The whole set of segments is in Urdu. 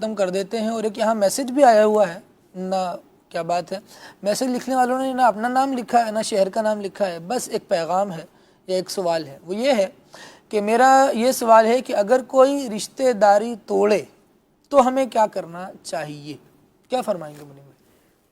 ختم کر دیتے ہیں. اور ایک یہاں میسج بھی آیا ہوا ہے نا, کیا بات ہے, میسج لکھنے والوں نے نہ اپنا نام لکھا ہے نہ شہر کا نام لکھا ہے, بس ایک پیغام ہے یا ایک سوال ہے. وہ یہ ہے کہ میرا یہ سوال ہے کہ اگر کوئی رشتہ داری توڑے تو ہمیں کیا کرنا چاہیے, کیا فرمائیں گے منیر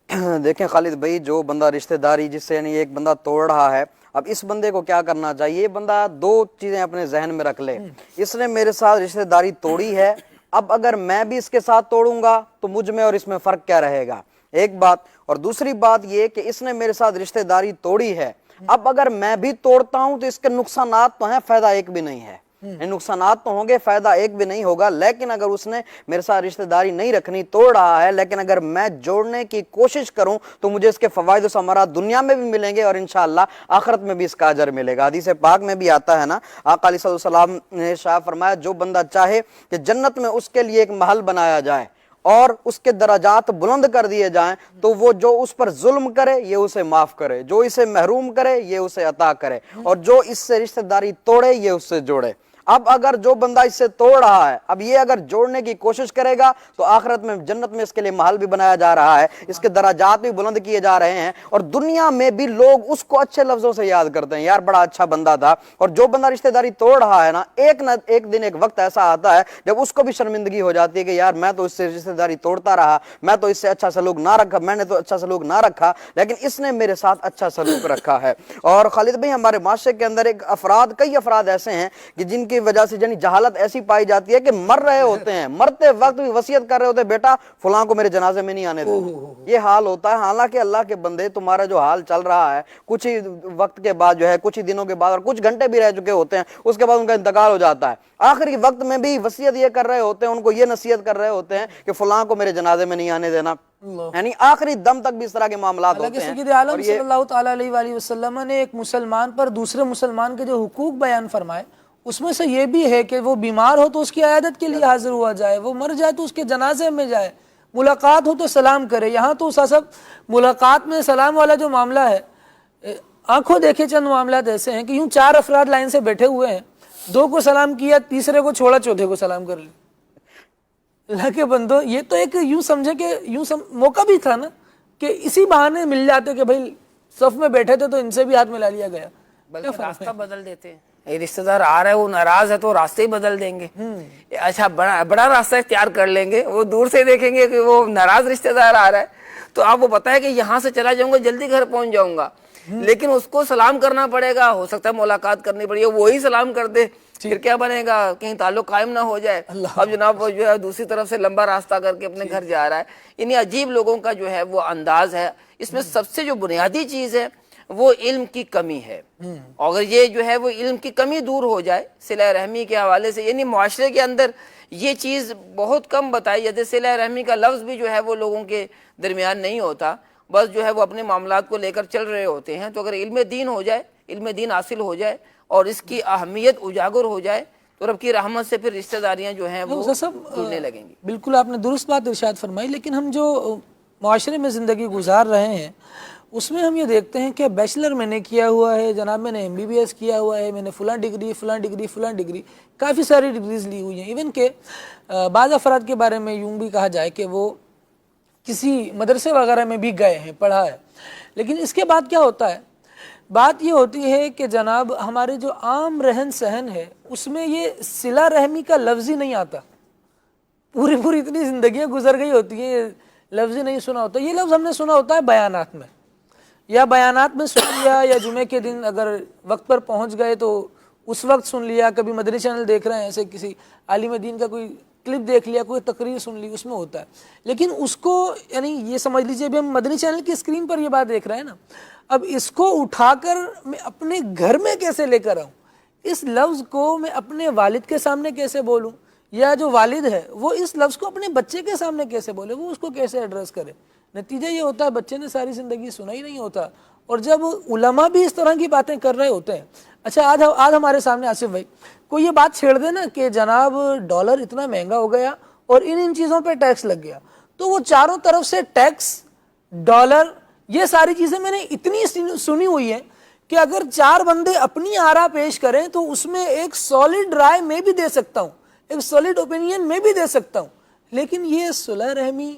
بھائی؟ دیکھیں خالد بھائی, جو بندہ رشتہ داری جس سے یعنی ایک بندہ توڑ رہا ہے, اب اس بندے کو کیا کرنا چاہیے؟ یہ بندہ دو چیزیں اپنے ذہن میں رکھ لے. اس نے میرے ساتھ رشتہ داری توڑی ہے, اب اگر میں بھی اس کے ساتھ توڑوں گا تو مجھ میں اور اس میں فرق کیا رہے گا, ایک بات. اور دوسری بات یہ کہ اس نے میرے ساتھ رشتہ داری توڑی ہے, اب اگر میں بھی توڑتا ہوں تو اس کے نقصانات تو ہیں, فائدہ ایک بھی نہیں ہے. نقصانات تو ہوں گے, فائدہ ایک بھی نہیں ہوگا. لیکن اگر اس نے میرے ساتھ رشتہ داری نہیں رکھنی, توڑ رہا ہے, لیکن اگر میں جوڑنے کی کوشش کروں تو مجھے اس کے فوائد و ثمرات دنیا میں بھی ملیں گے اور انشاءاللہ آخرت میں بھی اس کا اجر ملے گا. حدیث پاک میں بھی آتا ہے نا, آقا علیہ السلام نے ارشاد فرمایا, جو بندہ چاہے کہ جنت میں اس کے لیے ایک محل بنایا جائے اور اس کے درجات بلند کر دیے جائیں, تو وہ جو اس پر ظلم کرے یہ اسے معاف کرے, جو اسے محروم کرے یہ اسے عطا کرے, اور جو اس سے رشتہ داری توڑے یہ اس سے جوڑے. اب اگر جو بندہ اس سے توڑ رہا ہے, اب یہ اگر جوڑنے کی کوشش کرے گا تو آخرت میں جنت میں اس کے لیے محل بھی بنایا جا رہا ہے, اس کے درجات بھی بلند کیے جا رہے ہیں, اور دنیا میں بھی لوگ اس کو اچھے لفظوں سے یاد کرتے ہیں, یار بڑا اچھا بندہ تھا. اور جو بندہ رشتہ داری توڑ رہا ہے نا, ایک دن ایک وقت ایسا آتا ہے جب اس کو بھی شرمندگی ہو جاتی ہے کہ یار میں تو اس سے رشتہ داری توڑتا رہا, میں تو اس سے اچھا سلوک نہ رکھا, میں نے تو اچھا سلوک نہ رکھا, لیکن اس نے میرے ساتھ اچھا سلوک رکھا ہے. اور خالد بھائی, ہمارے معاشرے کے اندر کئی افراد ایسے ہیں کہ جن کی وجہ سے یعنی جہالت ایسی پائی جاتی ہے کہ مر رہے ہوتے ہیں, مرتے وقت بھی وصیت کر رہے ہوتے ہیں, بیٹا فلاں کو میرے جنازے میں نہیں آنے دینا. یہ حال ہوتا ہے. حالانکہ اللہ کے بندے, تمہارا جو حال چل رہا ہے, کچھ ہی وقت کے بعد جو ہے, کچھ ہی دنوں کے بعد اور کچھ گھنٹے بھی رہ چکے ہوتے ہیں, اس کے بعد ان کا انتقال ہو جاتا ہے. آخری وقت میں بھی وصیت یہ کر رہے ہوتے ہیں, ان کو یہ نصیحت کر رہے ہوتے ہیں کہ فلاں کو میرے جنازے میں نہیں آنے دینا. یعنی آخری دم تک بھی اس طرح کے معاملات ہوتے ہیں. سید عالم صلی اللہ تعالیٰ علیہ وآلہ وسلم نے ایک مسلمان پر دوسرے مسلمان کے جو حقوق بیان فرمائے, اس میں سے یہ بھی ہے کہ وہ بیمار ہو تو اس کی عیادت کے لیے حاضر ہوا جائے, وہ مر جائے تو اس کے جنازے میں جائے, ملاقات ہو تو سلام کرے. یہاں تو سب ملاقات میں سلام والا جو معاملہ ہے, آنکھوں دیکھے چند معاملات ایسے ہیں کہ یوں 4 افراد لائن سے بیٹھے ہوئے ہیں, 2 کو سلام کیا, تیسرے کو چھوڑا, چوتھے کو سلام کر لی. اللہ کے بندو, یہ تو ایک یوں سمجھے کہ موقع بھی تھا نا کہ اسی بہانے مل جاتے کہ بھائی صف میں بیٹھے تھے تو ان سے بھی ہاتھ ملا لیا گیا. بلکہ راستہ بدل دیتے ہیں, رشتہ دار آ رہا ہے, وہ ناراض ہے تو راستے ہی بدل دیں گے. اچھا بڑا راستہ اختیار کر لیں گے, وہ دور سے دیکھیں گے کہ وہ ناراض رشتہ دار آ رہا ہے, تو آپ وہ بتائیں کہ یہاں سے چلا جاؤں گا, جلدی گھر پہنچ جاؤں گا, لیکن اس کو سلام کرنا پڑے گا, ہو سکتا ہے ملاقات کرنی پڑے گی, وہی سلام کر دے, پھر کیا بنے گا, کہیں تعلق قائم نہ ہو جائے. اب جناب وہ جو ہے دوسری طرف سے لمبا راستہ کر کے اپنے گھر جا رہا ہے. یعنی عجیب لوگوں کا جو ہے وہ انداز ہے. اس میں سب سے جو بنیادی چیز ہے وہ علم کی کمی ہے. اگر یہ جو ہے وہ علم کی کمی دور ہو جائے صلہ رحمی کے حوالے سے, یعنی معاشرے کے اندر یہ چیز بہت کم بتائی جاتی ہے. صلہ رحمی کا لفظ بھی جو ہے وہ لوگوں کے درمیان نہیں ہوتا, بس جو ہے وہ اپنے معاملات کو لے کر چل رہے ہوتے ہیں. تو اگر علم دین ہو جائے, علم دین حاصل ہو جائے اور اس کی اہمیت اجاگر ہو جائے, تو رب کی رحمت سے پھر رشتہ داریاں جو ہیں وہ جڑنے لگیں گی. بالکل آپ نے درست بات ارشاد فرمائی. لیکن ہم جو معاشرے میں زندگی گزار رہے ہیں اس میں ہم یہ دیکھتے ہیں کہ بیچلر میں نے کیا ہوا ہے, جناب میں نے MBBS کیا ہوا ہے, میں نے فلاں ڈگری, کافی ساری ڈگریز لی ہوئی ہیں. ایون کہ بعض افراد کے بارے میں یوں بھی کہا جائے کہ وہ کسی مدرسے وغیرہ میں بھی گئے ہیں, پڑھا ہے. لیکن اس کے بعد کیا ہوتا ہے, بات یہ ہوتی ہے کہ جناب ہمارے جو عام رہن سہن ہے اس میں یہ صلہ رحمی کا لفظ ہی نہیں آتا. پوری اتنی زندگیاں گزر گئی ہوتی ہیں, یہ لفظ ہی نہیں سنا ہوتا. یہ لفظ ہم نے سنا ہوتا ہے بیانات میں, یا بیانات میں سن لیا, یا جمعے کے دن اگر وقت پر پہنچ گئے تو اس وقت سن لیا, کبھی مدنی چینل دیکھ رہے ہیں ایسے کسی عالم دین کا کوئی کلپ دیکھ لیا, کوئی تقریر سن لی, اس میں ہوتا ہے. لیکن اس کو یعنی یہ سمجھ لیجئے ابھی ہم مدنی چینل کی اسکرین پر یہ بات دیکھ رہے ہیں نا, اب اس کو اٹھا کر میں اپنے گھر میں کیسے لے کر آؤں, اس لفظ کو میں اپنے والد کے سامنے کیسے بولوں, یا جو والد ہے وہ اس لفظ کو اپنے بچے کے سامنے کیسے بولے, وہ اس کو کیسے ایڈریس کرے. نتیجہ یہ ہوتا ہے بچے نے ساری زندگی سنا ہی نہیں ہوتا. اور جب علماء بھی اس طرح کی باتیں کر رہے ہوتے ہیں, اچھا آج ہمارے سامنے آصف بھائی کوئی یہ بات چھیڑ دے نا کہ جناب ڈالر اتنا مہنگا ہو گیا اور ان چیزوں پہ ٹیکس لگ گیا, تو وہ چاروں طرف سے ٹیکس, ڈالر, یہ ساری چیزیں میں نے اتنی سنی ہوئی ہیں کہ اگر 4 بندے اپنی آرا پیش کریں تو اس میں ایک سالڈ رائے میں بھی دے سکتا ہوں, ایک سالڈ اوپینین میں بھی دے سکتا ہوں. لیکن یہ صلح رحمی،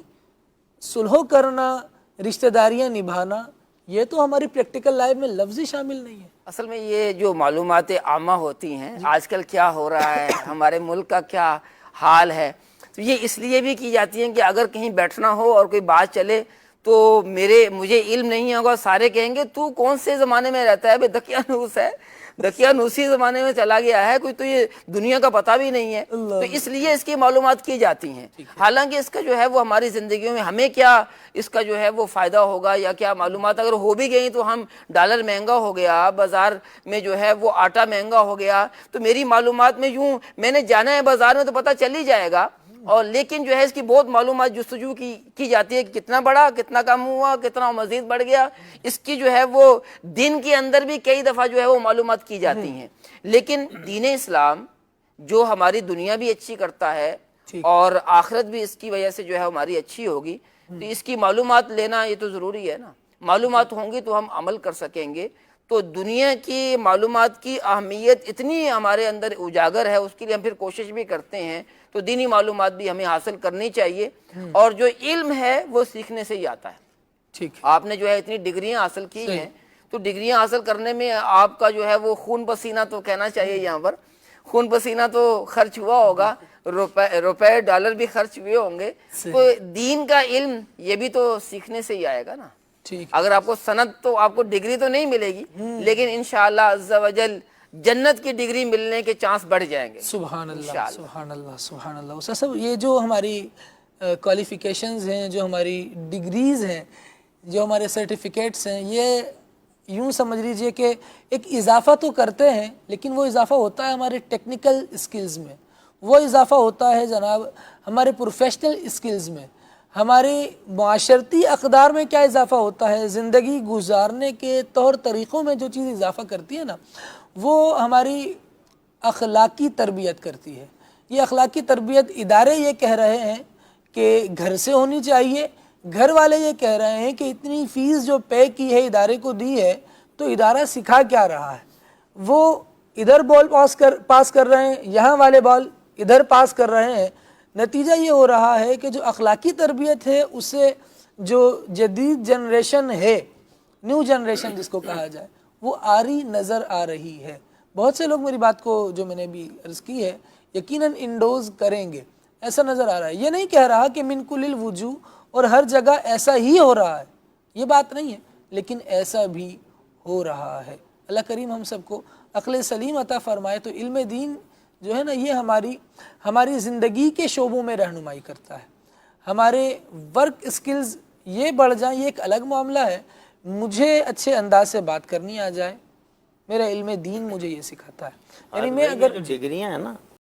صلح کرنا، رشتہ داریاں نبھانا، یہ تو ہماری پریکٹیکل لائف میں لفظ ہی شامل نہیں ہے۔ اصل میں یہ جو معلومات عامہ ہوتی ہیں آج کل کیا ہو رہا ہے، ہمارے ملک کا کیا حال ہے، تو یہ اس لیے بھی کی جاتی ہیں کہ اگر کہیں بیٹھنا ہو اور کوئی بات چلے تو مجھے علم نہیں ہوگا، سارے کہیں گے تو کون سے زمانے میں رہتا ہے بھئی، دقیانوس ہے، دقیانوسی زمانے میں چلا گیا ہے، کوئی تو یہ دنیا کا پتہ بھی نہیں ہے، تو اس لیے اس کی معلومات کی جاتی ہیں۔ حالانکہ اس کا جو ہے وہ ہماری زندگیوں میں ہمیں کیا اس کا جو ہے وہ فائدہ ہوگا، یا کیا معلومات اگر ہو بھی گئی تو ہم ڈالر مہنگا ہو گیا، بازار میں جو ہے وہ آٹا مہنگا ہو گیا، تو میری معلومات میں یوں میں نے جانا ہے بازار میں تو پتہ چل ہی جائے گا، اور لیکن جو ہے اس کی بہت معلومات جستجو کی جاتی ہے کہ کتنا بڑھا، کتنا کم ہوا، کتنا مزید بڑھ گیا، اس کی جو ہے وہ دن کے اندر بھی کئی دفعہ جو ہے وہ معلومات کی جاتی ہیں۔ لیکن دین اسلام جو ہماری دنیا بھی اچھی کرتا ہے اور آخرت بھی اس کی وجہ سے جو ہے ہماری اچھی ہوگی، تو اس کی معلومات لینا یہ تو ضروری ہے نا، معلومات ہوں گی تو ہم عمل کر سکیں گے۔ تو دنیا کی معلومات کی اہمیت اتنی ہمارے اندر اجاگر ہے، اس کے لیے ہم پھر کوشش بھی کرتے ہیں، تو دینی معلومات بھی ہمیں حاصل کرنی چاہیے، اور جو علم ہے وہ سیکھنے سے ہی آتا ہے۔ ٹھیک ہے، آپ نے جو ہے اتنی ڈگریاں حاصل کی ہیں، تو ڈگریاں حاصل کرنے میں آپ کا جو ہے وہ خون پسینہ تو کہنا چاہیے یہاں پر، خون پسینہ تو خرچ ہوا ہوگا، روپے ڈالر بھی خرچ ہوئے ہوں گے، تو دین کا علم یہ بھی تو سیکھنے سے ہی آئے گا نا۔ ٹھیک، اگر آپ کو سند تو آپ کو ڈگری تو نہیں ملے گی، لیکن انشاءاللہ عز و جل جنت کی ڈگری ملنے کے چانس بڑھ جائیں گے۔ سبحان اللہ، سبحان اللہ، سبحان اللہ۔ استاد صاحب، یہ جو ہماری کوالیفیکیشنز ہیں، جو ہماری ڈگریز ہیں، جو ہمارے سرٹیفکیٹس ہیں، یہ یوں سمجھ لیجئے کہ ایک اضافہ تو کرتے ہیں، لیکن وہ اضافہ ہوتا ہے ہمارے ٹیکنیکل اسکلز میں، وہ اضافہ ہوتا ہے جناب ہمارے پروفیشنل اسکلز میں، ہماری معاشرتی اقدار میں کیا اضافہ ہوتا ہے، زندگی گزارنے کے طور طریقوں میں جو چیز اضافہ کرتی ہے نا، وہ ہماری اخلاقی تربیت کرتی ہے۔ یہ اخلاقی تربیت ادارے یہ کہہ رہے ہیں کہ گھر سے ہونی چاہیے، گھر والے یہ کہہ رہے ہیں کہ اتنی فیس جو پے کی ہے ادارے کو دی ہے، تو ادارہ سکھا کیا رہا ہے، وہ ادھر بال پاس کر رہے ہیں، یہاں والے بال ادھر پاس کر رہے ہیں، نتیجہ یہ ہو رہا ہے کہ جو اخلاقی تربیت ہے اسے جو جدید جنریشن ہے، نیو جنریشن جس کو کہا جائے، وہ آری نظر آ رہی ہے۔ بہت سے لوگ میری بات کو جو میں نے بھی عرض کی ہے یقیناً انڈوز کریں گے، ایسا نظر آ رہا ہے۔ یہ نہیں کہہ رہا کہ من کل الوجوہ اور ہر جگہ ایسا ہی ہو رہا ہے، یہ بات نہیں ہے، لیکن ایسا بھی ہو رہا ہے۔ اللہ کریم ہم سب کو عقل سلیم عطا فرمائے۔ تو علم دین جو ہے نا، یہ ہماری زندگی کے شعبوں میں رہنمائی کرتا ہے، ہمارے ورک اسکلز یہ بڑھ جائیں، یہ ایک الگ معاملہ ہے، مجھے اچھے انداز سے بات کرنی آ جائے، میرا علم دین مجھے یہ سکھاتا ہے۔ یعنی میں اگر ڈگریاں ہیں نا